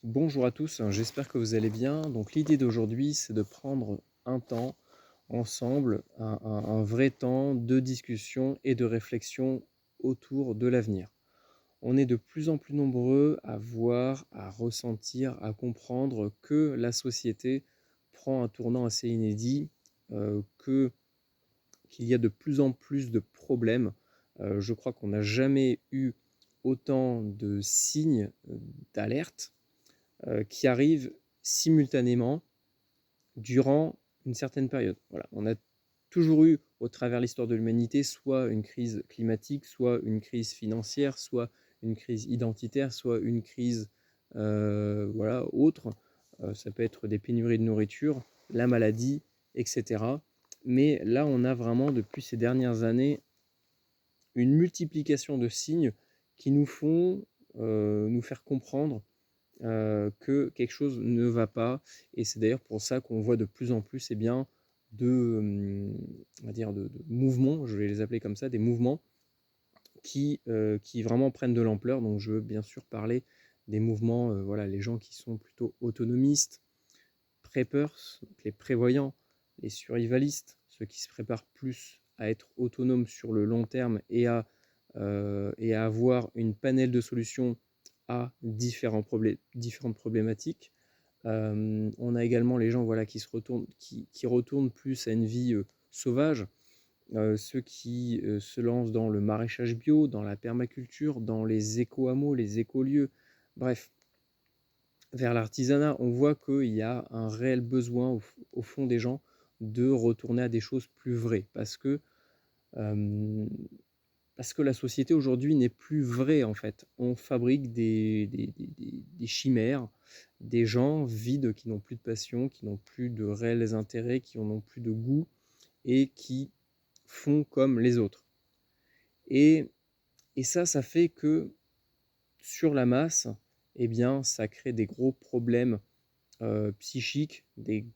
Bonjour à tous, j'espère que vous allez bien. Donc l'idée d'aujourd'hui, c'est de prendre un temps ensemble, un vrai temps de discussion et de réflexion autour de l'avenir. On est de plus en plus nombreux à voir, à ressentir, à comprendre que la société prend un tournant assez inédit, qu'il y a de plus en plus de problèmes. Je crois qu'on n'a jamais eu autant de signes d'alerte qui arrivent simultanément durant une certaine période. Voilà, on a toujours eu au travers l'histoire de l'humanité soit une crise climatique, soit une crise financière, soit une crise identitaire, soit une crise voilà, autre. Ça peut être des pénuries de nourriture, la maladie, etc. Mais là, on a vraiment, depuis ces dernières années, une multiplication de signes qui nous font nous faire comprendre que quelque chose ne va pas. Et c'est d'ailleurs pour ça qu'on voit de plus en plus eh bien, on va dire de mouvements, je vais les appeler comme ça, des mouvements qui vraiment prennent de l'ampleur. Donc je veux bien sûr parler des mouvements, voilà, les gens qui sont plutôt autonomistes, preppers, donc les prévoyants, les survivalistes, ceux qui se préparent plus à être autonomes sur le long terme et à avoir une panel de solutions à différentes problématiques. On a également les gens voilà, qui retournent plus à une vie sauvage, ceux qui se lancent dans le maraîchage bio, dans la permaculture, dans les éco-hameaux, les écolieux, bref, vers l'artisanat. On voit qu'il y a un réel besoin au fond des gens de retourner à des choses plus vraies euh, parce que la société aujourd'hui n'est plus vraie en fait. On fabrique des chimères, des gens vides qui n'ont plus de passion, qui n'ont plus de réels intérêts, qui n'ont plus de goût et qui font comme les autres. Et, et ça fait que sur la masse, eh bien, ça crée des gros problèmes psychiques, des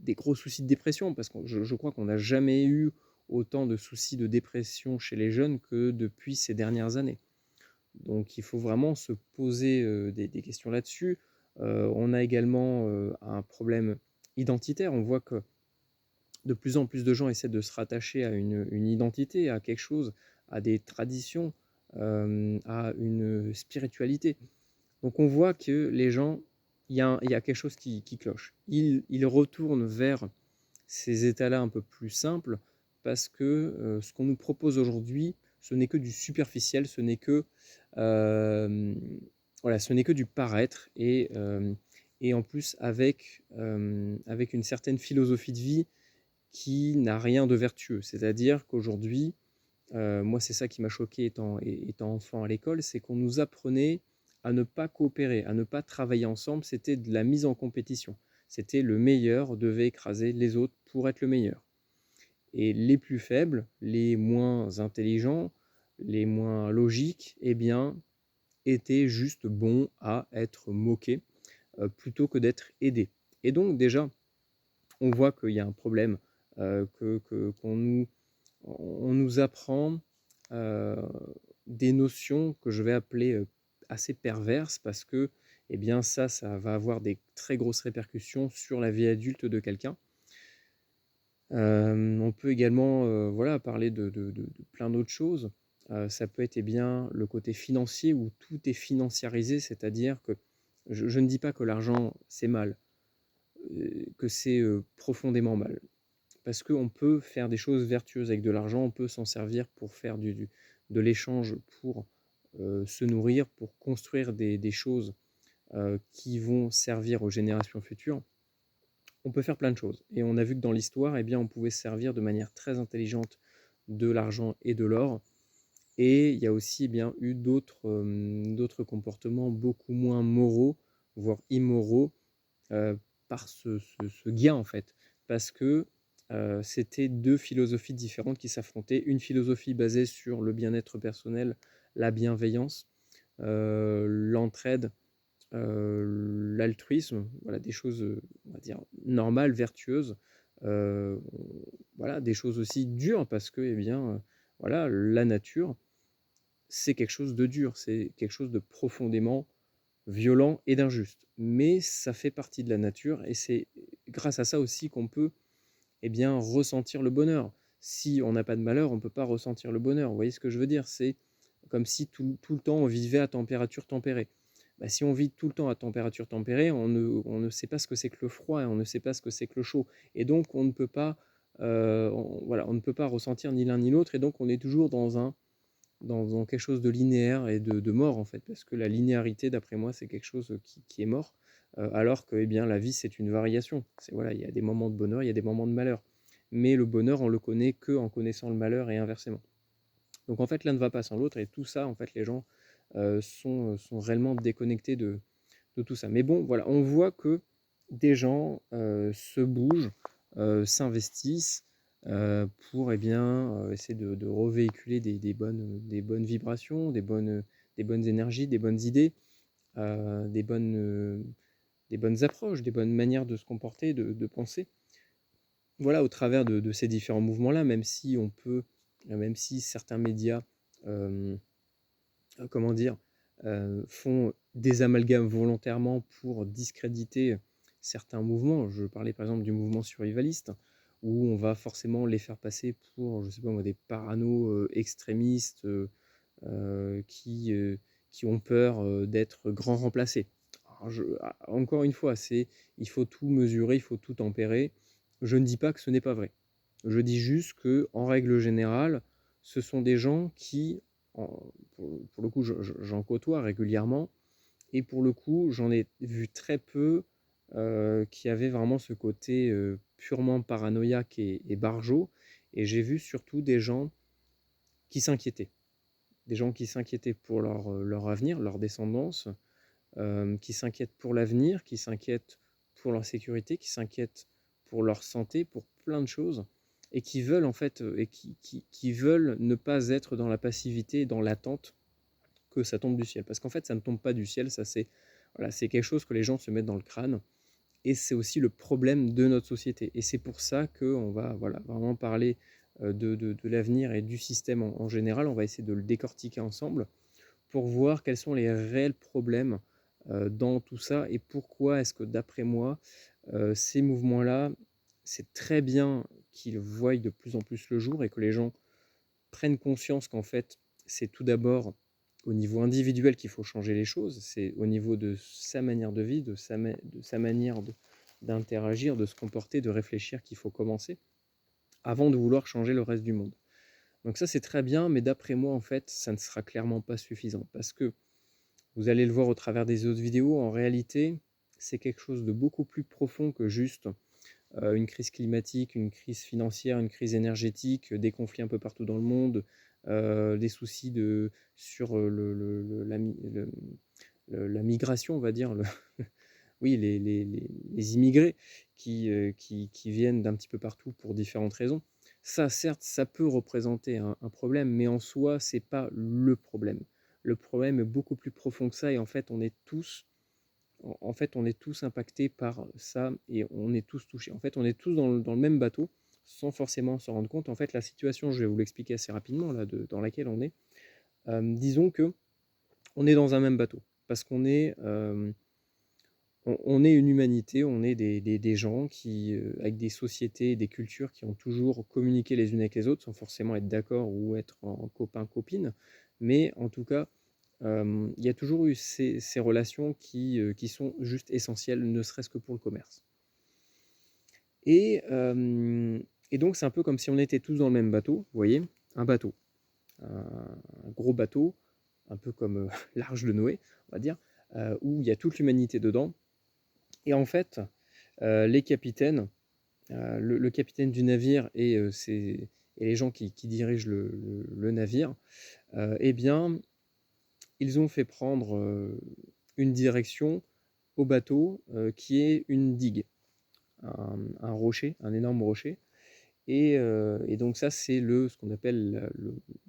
gros soucis de dépression, parce que je crois qu'on n'a jamais eu autant de soucis de dépression chez les jeunes que depuis ces dernières années. Donc il faut vraiment se poser des questions là-dessus. On a également un problème identitaire. On voit que de plus en plus de gens essaient de se rattacher à une identité, à quelque chose, à des traditions, à une spiritualité. Donc on voit que les gens, il y a quelque chose qui cloche. Ils retournent vers ces états-là un peu plus simples parce que ce qu'on nous propose aujourd'hui, ce n'est que du superficiel, euh, voilà, ce n'est que du paraître et en plus avec une certaine philosophie de vie qui n'a rien de vertueux. C'est-à-dire qu'aujourd'hui, moi c'est ça qui m'a choqué étant enfant à l'école, c'est qu'on nous apprenait à ne pas coopérer, à ne pas travailler ensemble, c'était de la mise en compétition. C'était le meilleur devait écraser les autres pour être le meilleur. Et les plus faibles, les moins intelligents, les moins logiques, eh bien, étaient juste bons à être moqués plutôt que d'être aidés. Et donc déjà, on voit qu'il y a un problème, on nous apprend euh, des notions que je vais appeler assez perverses parce que eh bien, ça va avoir des très grosses répercussions sur la vie adulte de quelqu'un. On peut également voilà, parler de plein d'autres choses. Ça peut être eh bien, le côté financier où tout est financiarisé, c'est-à-dire que je ne dis pas que l'argent c'est mal, que c'est profondément mal. Parce qu'on peut faire des choses vertueuses avec de l'argent, on peut s'en servir pour faire de l'échange, pour se nourrir, pour construire des choses qui vont servir aux générations futures. On peut faire plein de choses. Et on a vu que dans l'histoire, eh bien, on pouvait se servir de manière très intelligente de l'argent et de l'or. Et il y a aussi eh bien, eu d'autres comportements beaucoup moins moraux, voire immoraux, euh, par ce gain en fait. Parce que c'était deux philosophies différentes qui s'affrontaient. Une philosophie basée sur le bien-être personnel, la bienveillance, l'entraide, l'altruisme, voilà, des choses, on va dire, normales, vertueuses, euh, voilà, des choses aussi dures parce que, eh bien, voilà, la nature, c'est quelque chose de dur, c'est quelque chose de profondément violent et d'injuste. Mais ça fait partie de la nature et c'est grâce à ça aussi qu'on peut, eh bien, ressentir le bonheur. Si on n'a pas de malheur, on ne peut pas ressentir le bonheur. Vous voyez ce que je veux dire? C'est comme si tout le temps on vivait à température tempérée. Bah, si on vit tout le temps à température tempérée, on ne sait pas ce que c'est que le froid et on ne sait pas ce que c'est que le chaud. Et donc on ne peut pas, voilà, on ne peut pas ressentir ni l'un ni l'autre. Et donc on est toujours dans quelque chose de linéaire et de mort en fait, parce que la linéarité, d'après moi, c'est quelque chose qui est mort, alors que eh bien, la vie, c'est une variation. C'est, voilà, il y a des moments de bonheur, il y a des moments de malheur. Mais le bonheur, on le connaît que en connaissant le malheur et inversement. Donc en fait, l'un ne va pas sans l'autre, et tout ça, en fait, les gens sont réellement déconnectés de tout ça. Mais bon, voilà, on voit que des gens se bougent, s'investissent pour eh bien, essayer de revéhiculer des bonnes vibrations, des bonnes énergies, des bonnes idées, des bonnes approches, des bonnes manières de se comporter, de penser. Voilà, au travers de ces différents mouvements-là, même si on peut, même si certains médias, euh, comment dire, font des amalgames volontairement pour discréditer certains mouvements. Je parlais par exemple du mouvement survivaliste, où on va forcément les faire passer pour, je sais pas moi, des parano extrémistes qui ont peur d'être grands remplacés. Alors encore une fois, il faut tout mesurer, il faut tout tempérer. Je ne dis pas que ce n'est pas vrai. Je dis juste que, en règle générale, ce sont des gens qui, pour le coup, j'en côtoie régulièrement, et pour le coup, j'en ai vu très peu qui avaient vraiment ce côté purement paranoïaque et barjot, et j'ai vu surtout des gens qui s'inquiétaient. Des gens qui s'inquiétaient pour leur avenir, leur descendance, qui s'inquiètent pour l'avenir, qui s'inquiètent pour leur sécurité, qui s'inquiètent pour leur santé, pour plein de choses, et qui veulent en fait, et qui veulent ne pas être dans la passivité, dans l'attente que ça tombe du ciel. Parce qu'en fait, ça ne tombe pas du ciel, ça c'est voilà, c'est quelque chose que les gens se mettent dans le crâne, et c'est aussi le problème de notre société. Et c'est pour ça qu'on va voilà, vraiment parler de l'avenir et du système en général. On va essayer de le décortiquer ensemble pour voir quels sont les réels problèmes dans tout ça et pourquoi est-ce que d'après moi, ces mouvements-là, c'est très bien qu'ils voient de plus en plus le jour et que les gens prennent conscience qu'en fait, c'est tout d'abord au niveau individuel qu'il faut changer les choses, c'est au niveau de sa manière de vivre, de sa manière d'interagir, de se comporter, de réfléchir qu'il faut commencer avant de vouloir changer le reste du monde. Donc ça, c'est très bien, mais d'après moi, en fait, ça ne sera clairement pas suffisant parce que vous allez le voir au travers des autres vidéos, en réalité, c'est quelque chose de beaucoup plus profond que juste une crise climatique, une crise financière, une crise énergétique, des conflits un peu partout dans le monde, des soucis sur la migration, on va dire, oui, les immigrés qui viennent d'un petit peu partout pour différentes raisons. Ça, certes, ça peut représenter un problème, mais en soi, c'est pas le problème. Le problème est beaucoup plus profond que ça, et en fait, on est tous impactés par ça et on est tous touchés. En fait, on est tous dans le même bateau sans forcément s'en rendre compte. En fait, la situation, je vais vous l'expliquer assez rapidement, là, dans laquelle on est. Disons que on est dans un même bateau parce on est une humanité, on est des gens qui, avec des sociétés et des cultures qui ont toujours communiqué les unes avec les autres sans forcément être d'accord ou être en copain-copine. Mais en tout cas, il y a toujours eu ces relations qui sont juste essentielles, ne serait-ce que pour le commerce. Et, et donc, c'est un peu comme si on était tous dans le même bateau, vous voyez, un bateau, un gros bateau, un peu comme l'Arche de Noé, on va dire, où il y a toute l'humanité dedans. Et en fait, les capitaines, le capitaine du navire et les gens qui dirigent le navire, eh bien, ils ont fait prendre une direction au bateau qui est une digue, un rocher, un énorme rocher. Et donc ça, c'est ce qu'on appelle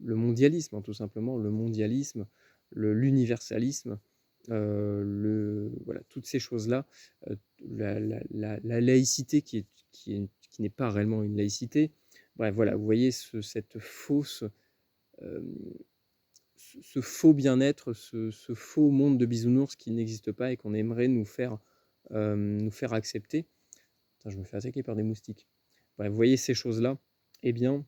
le mondialisme, hein, tout simplement, le mondialisme, l'universalisme, voilà, toutes ces choses-là, la laïcité qui n'est pas réellement une laïcité. Bref, voilà, vous voyez cette fausse, euh, ce faux bien-être, ce faux monde de bisounours qui n'existe pas et qu'on aimerait nous faire accepter. Putain, je me fais attaquer par des moustiques. Bref, vous voyez ces choses-là, eh bien,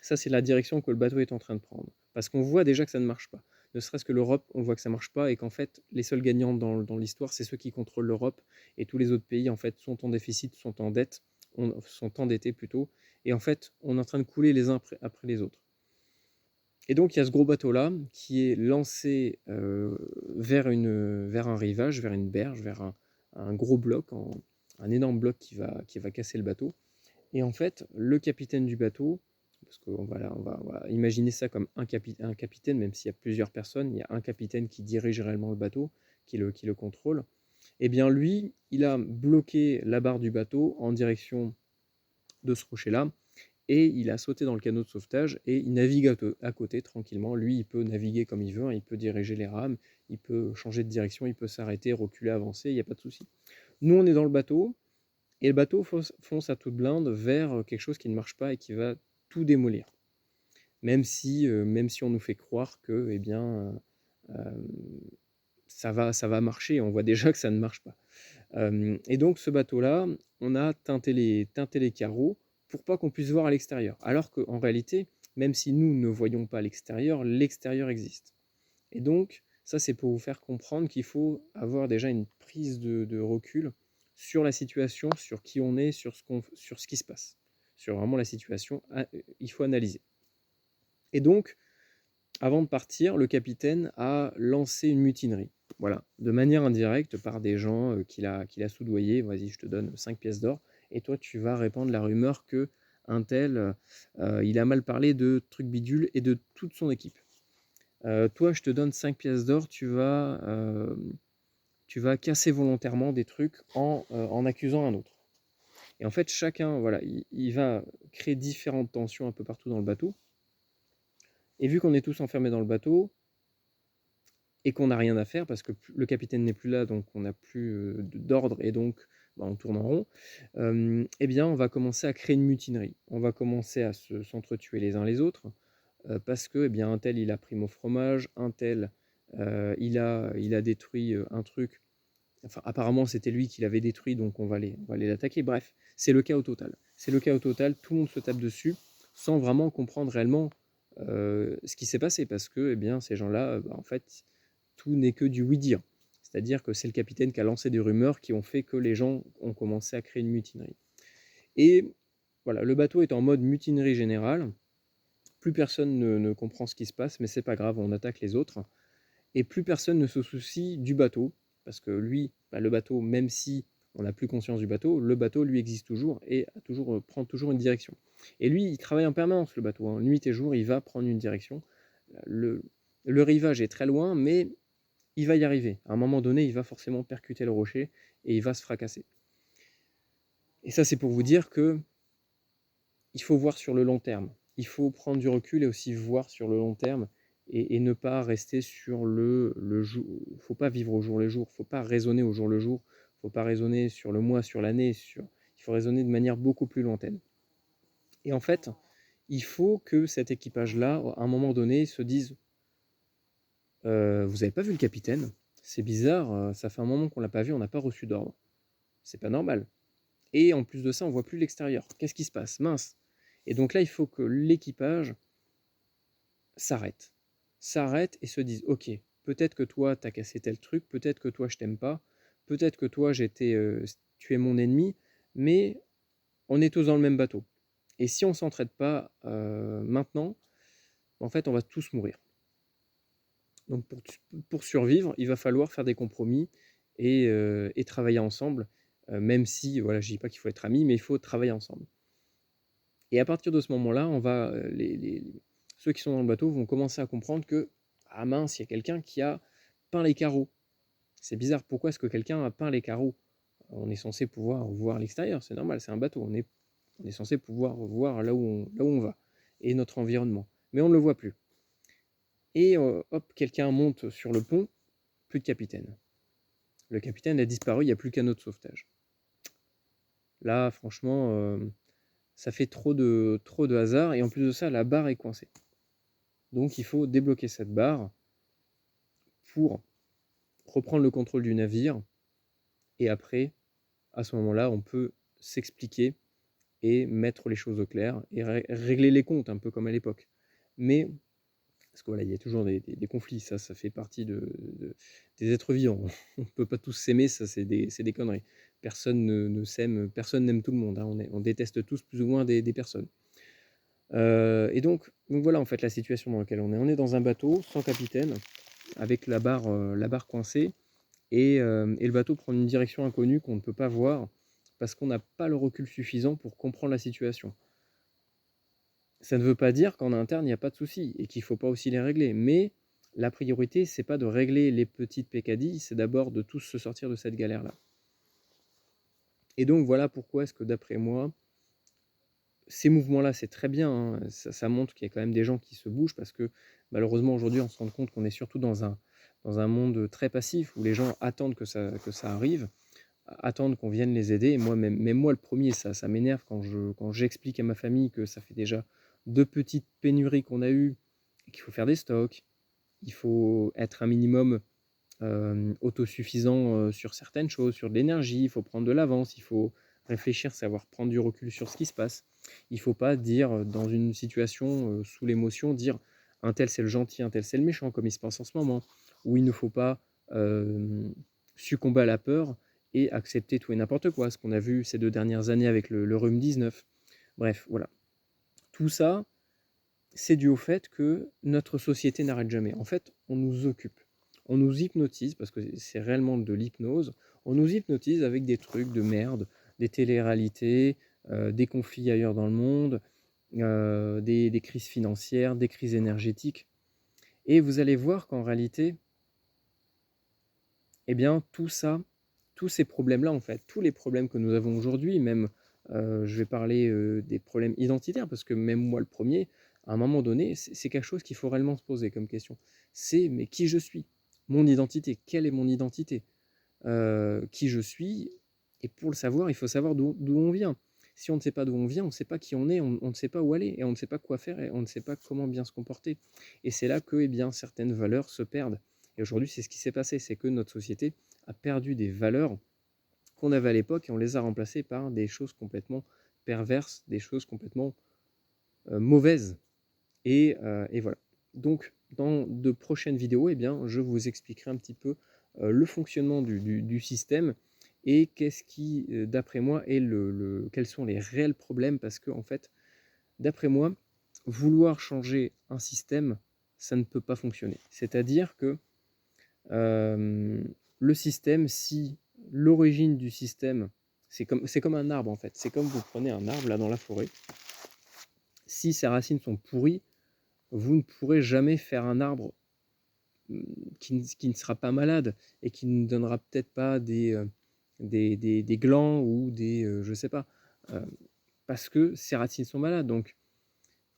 ça, c'est la direction que le bateau est en train de prendre. Parce qu'on voit déjà que ça ne marche pas. Ne serait-ce que l'Europe, on voit que ça ne marche pas et qu'en fait, les seuls gagnants dans l'histoire, c'est ceux qui contrôlent l'Europe et tous les autres pays, en fait, sont en déficit, sont en dette, sont endettés plutôt. Et en fait, on est en train de couler les uns après les autres. Et donc, il y a ce gros bateau-là qui est lancé vers un rivage, vers une berge, vers un gros bloc, un énorme bloc qui va casser le bateau. Et en fait, le capitaine du bateau, parce qu'on on va imaginer ça comme un capitaine, même s'il y a plusieurs personnes, il y a un capitaine qui dirige réellement le bateau, qui le contrôle. Eh bien, lui, il a bloqué la barre du bateau en direction de ce rocher-là, et il a sauté dans le canot de sauvetage, et il navigue à côté tranquillement. Lui, il peut naviguer comme il veut, hein, il peut diriger les rames, il peut changer de direction, il peut s'arrêter, reculer, avancer, il n'y a pas de souci. Nous, on est dans le bateau, et le bateau fonce à toute blinde vers quelque chose qui ne marche pas et qui va tout démolir. Même si on nous fait croire que eh bien, ça va marcher, on voit déjà que ça ne marche pas. Et donc ce bateau-là, on a teinté les carreaux pour pas qu'on puisse voir à l'extérieur. Alors qu'en réalité, même si nous ne voyons pas l'extérieur existe. Et donc, ça c'est pour vous faire comprendre qu'il faut avoir déjà une prise de recul sur la situation, sur qui on est, sur ce qui se passe. Sur vraiment la situation, il faut analyser. Et donc, avant de partir, le capitaine a lancé une mutinerie. Voilà, de manière indirecte par des gens qu'il a soudoyés. Vas-y, je te donne 5 pièces d'or. Et toi, tu vas répandre la rumeur que un tel, il a mal parlé de trucs bidules et de toute son équipe. Toi, je te donne 5 pièces d'or, tu vas casser volontairement des trucs en accusant un autre. Et en fait, chacun, voilà, il va créer différentes tensions un peu partout dans le bateau. Et vu qu'on est tous enfermés dans le bateau, et qu'on n'a rien à faire, parce que le capitaine n'est plus là, donc on n'a plus d'ordre, et donc on tourne en rond, eh bien, on va commencer à créer une mutinerie. On va commencer à s'entretuer les uns les autres, parce que, eh bien, un tel, il a pris mon fromage, un tel, il a détruit un truc. Enfin, apparemment, c'était lui qui l'avait détruit, donc on va aller l'attaquer. Bref, c'est le chaos total. C'est le chaos total, tout le monde se tape dessus, sans vraiment comprendre réellement ce qui s'est passé, parce que, eh bien, ces gens-là, en fait, tout n'est que du oui-dire. C'est-à-dire que c'est le capitaine qui a lancé des rumeurs qui ont fait que les gens ont commencé à créer une mutinerie. Et voilà, le bateau est en mode mutinerie générale. Plus personne ne comprend ce qui se passe, mais c'est pas grave, on attaque les autres. Et plus personne ne se soucie du bateau, parce que lui, le bateau, même si on n'a plus conscience du bateau, le bateau, lui, existe toujours et prend toujours une direction. Et lui, il travaille en permanence, le bateau, hein. Nuit et jour, il va prendre une direction. Le rivage est très loin, mais il va y arriver. À un moment donné, il va forcément percuter le rocher et il va se fracasser. Et ça, c'est pour vous dire que il faut voir sur le long terme. Il faut prendre du recul et aussi voir sur le long terme et ne pas rester sur le jour. Il ne faut pas vivre au jour le jour. Il ne faut pas raisonner au jour le jour. Il ne faut pas raisonner sur le mois, sur l'année. Il faut raisonner de manière beaucoup plus lointaine. Et en fait, il faut que cet équipage-là, à un moment donné, se dise vous n'avez pas vu le capitaine? C'est bizarre, ça fait un moment qu'on l'a pas vu, on n'a pas reçu d'ordre. C'est pas normal. Et en plus de ça, on voit plus l'extérieur. Qu'est-ce qui se passe? Mince. Et donc là, il faut que l'équipage s'arrête. S'arrête et se dise, ok, peut-être que toi, t'as cassé tel truc, peut-être que toi, je t'aime pas, peut-être que toi, tu es mon ennemi, mais on est tous dans le même bateau. Et si on s'entraide pas maintenant, en fait, on va tous mourir. Donc pour survivre, il va falloir faire des compromis et travailler ensemble, même si, voilà, je dis pas qu'il faut être amis, mais il faut travailler ensemble. Et à partir de ce moment-là, on va, ceux qui sont dans le bateau vont commencer à comprendre que, ah mince, il y a quelqu'un qui a peint les carreaux. C'est bizarre, pourquoi est-ce que quelqu'un a peint les carreaux? On est censé pouvoir voir l'extérieur, c'est normal, c'est un bateau, on est censé pouvoir voir là où on va, et notre environnement. Mais on ne le voit plus. Et hop, quelqu'un monte sur le pont, plus de capitaine. Le capitaine a disparu, il n'y a plus qu'un autre sauvetage. Là, franchement, ça fait trop de hasard, et en plus de ça, la barre est coincée. Donc il faut débloquer cette barre pour reprendre le contrôle du navire et après, à ce moment-là, on peut s'expliquer et mettre les choses au clair et régler les comptes un peu comme à l'époque. Mais parce que voilà, il y a toujours des conflits, ça fait partie des êtres vivants. On ne peut pas tous s'aimer, ça c'est des conneries. Personne ne s'aime, personne n'aime tout le monde, hein. On déteste tous plus ou moins des personnes. Et donc voilà en fait la situation dans laquelle on est. On est dans un bateau sans capitaine, avec la barre coincée, et le bateau prend une direction inconnue qu'on ne peut pas voir parce qu'on n'a pas le recul suffisant pour comprendre la situation. Ça ne veut pas dire qu'en interne, il n'y a pas de soucis et qu'il ne faut pas aussi les régler. Mais la priorité, c'est pas de régler les petites pécadilles, c'est d'abord de tous se sortir de cette galère-là. Et donc voilà pourquoi est-ce que d'après moi, ces mouvements-là, c'est très bien, hein, ça montre qu'il y a quand même des gens qui se bougent parce que malheureusement aujourd'hui, on se rend compte qu'on est surtout dans un monde très passif où les gens attendent que ça arrive, attendent qu'on vienne les aider. Et moi, même moi, le premier, ça m'énerve quand j'explique à ma famille que ça fait déjà 2 petites pénuries qu'on a eues, et qu'il faut faire des stocks, il faut être un minimum autosuffisant sur certaines choses, sur de l'énergie, il faut prendre de l'avance, il faut réfléchir, savoir prendre du recul sur ce qui se passe. Il ne faut pas dire dans une situation sous l'émotion, dire un tel c'est le gentil, un tel c'est le méchant, comme il se passe en ce moment. Ou il ne faut pas succomber à la peur et accepter tout et n'importe quoi, ce qu'on a vu ces 2 dernières années avec le rhume 19. Bref, voilà. Tout ça, c'est dû au fait que notre société n'arrête jamais. En fait, on nous occupe. On nous hypnotise, parce que c'est réellement de l'hypnose, on nous hypnotise avec des trucs de merde, des téléréalités, des conflits ailleurs dans le monde, des crises financières, des crises énergétiques. Et vous allez voir qu'en réalité, eh bien, tout ça, tous ces problèmes-là, en fait, tous les problèmes que nous avons aujourd'hui, même, je vais parler des problèmes identitaires, parce que même moi le premier, à un moment donné, c'est quelque chose qu'il faut réellement se poser comme question. C'est, mais qui je suis? Mon identité, quelle est mon identité? Qui je suis? Et pour le savoir, il faut savoir d'où on vient. Si on ne sait pas d'où on vient, on ne sait pas qui on est, on ne sait pas où aller, et on ne sait pas quoi faire, et on ne sait pas comment bien se comporter. Et c'est là que, eh bien, certaines valeurs se perdent. Et aujourd'hui, c'est ce qui s'est passé, c'est que notre société a perdu des valeurs qu'on avait à l'époque et on les a remplacées par des choses complètement perverses, des choses complètement mauvaises. Et voilà. Donc, dans de prochaines vidéos, eh bien, je vous expliquerai un petit peu le fonctionnement du système et qu'est-ce qui, d'après moi, est quels sont les réels problèmes. Parce que, en fait, d'après moi, vouloir changer un système, ça ne peut pas fonctionner. C'est-à-dire que le système, si l'origine du système, c'est comme un arbre en fait, c'est comme vous prenez un arbre là dans la forêt, si ses racines sont pourries, vous ne pourrez jamais faire un arbre qui ne sera pas malade et qui ne donnera peut-être pas des glands ou je sais pas, euh, parce que ses racines sont malades. Donc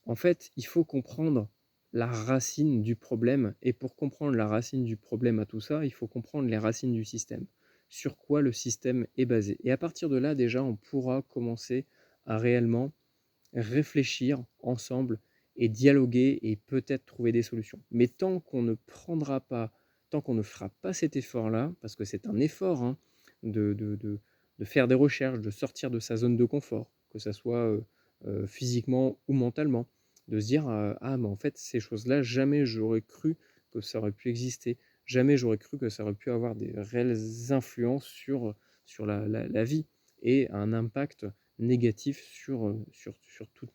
en fait, il faut comprendre la racine du problème. Et pour comprendre la racine du problème à tout ça, il faut comprendre les racines du système. Sur quoi le système est basé. Et à partir de là, déjà, on pourra commencer à réellement réfléchir ensemble et dialoguer et peut-être trouver des solutions. Mais tant qu'on ne prendra pas, tant qu'on ne fera pas cet effort-là, parce que c'est un effort hein, de faire des recherches, de sortir de sa zone de confort, que ce soit physiquement ou mentalement, de se dire ah mais en fait ces choses-là jamais j'aurais cru que ça aurait pu exister, jamais j'aurais cru que ça aurait pu avoir des réelles influences sur la vie et un impact négatif sur toute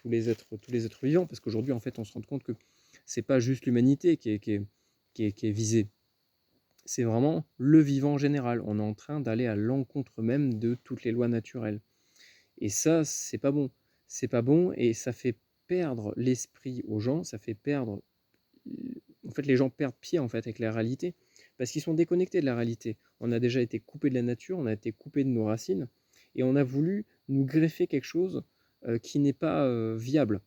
tous les êtres vivants, parce qu'aujourd'hui en fait on se rend compte que c'est pas juste l'humanité qui est visée, c'est vraiment le vivant en général. On est en train d'aller à l'encontre même de toutes les lois naturelles. Et ça, c'est pas bon. C'est pas bon et ça fait perdre l'esprit aux gens, ça fait perdre. En fait, les gens perdent pied en fait avec la réalité parce qu'ils sont déconnectés de la réalité. On a déjà été coupé de la nature, on a été coupé de nos racines et on a voulu nous greffer quelque chose qui n'est pas viable.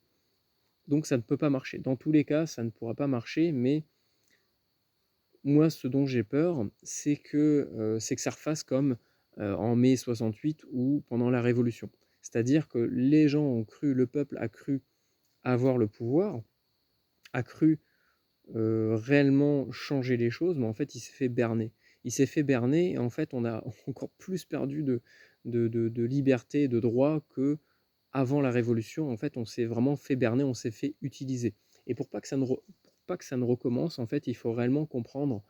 Donc ça ne peut pas marcher. Dans tous les cas, ça ne pourra pas marcher, mais moi, ce dont j'ai peur, c'est que ça refasse comme en mai 68 ou pendant la Révolution. C'est-à-dire que les gens ont cru, le peuple a cru avoir le pouvoir, a cru réellement changer les choses, mais en fait, il s'est fait berner. Il s'est fait berner et en fait, on a encore plus perdu de liberté et de droits qu'avant la Révolution. En fait, on s'est vraiment fait berner, on s'est fait utiliser. Et pour pas que ça ne recommence, en fait, il faut réellement comprendre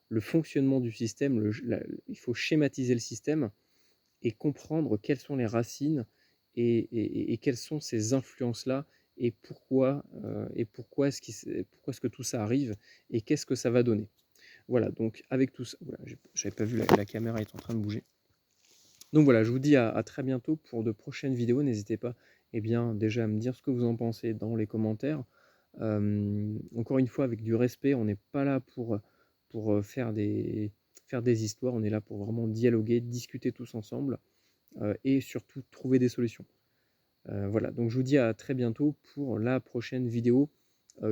le fonctionnement du système, il faut schématiser le système et comprendre quelles sont les racines et quelles sont ces influences-là et pourquoi pourquoi est-ce que tout ça arrive et qu'est-ce que ça va donner. Voilà, donc avec tout ça, voilà, j'avais pas vu la caméra est en train de bouger. Donc voilà, je vous dis à très bientôt pour de prochaines vidéos. N'hésitez pas déjà à me dire ce que vous en pensez dans les commentaires. Encore une fois, avec du respect, on n'est pas là pour faire des histoires, on est là pour vraiment dialoguer, discuter tous ensemble et surtout trouver des solutions. Voilà, donc je vous dis à très bientôt pour la prochaine vidéo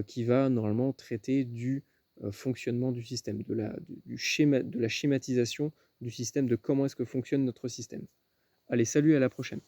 qui va normalement traiter du fonctionnement du système, de la schématisation du système, de comment est-ce que fonctionne notre système. Allez, salut, à la prochaine.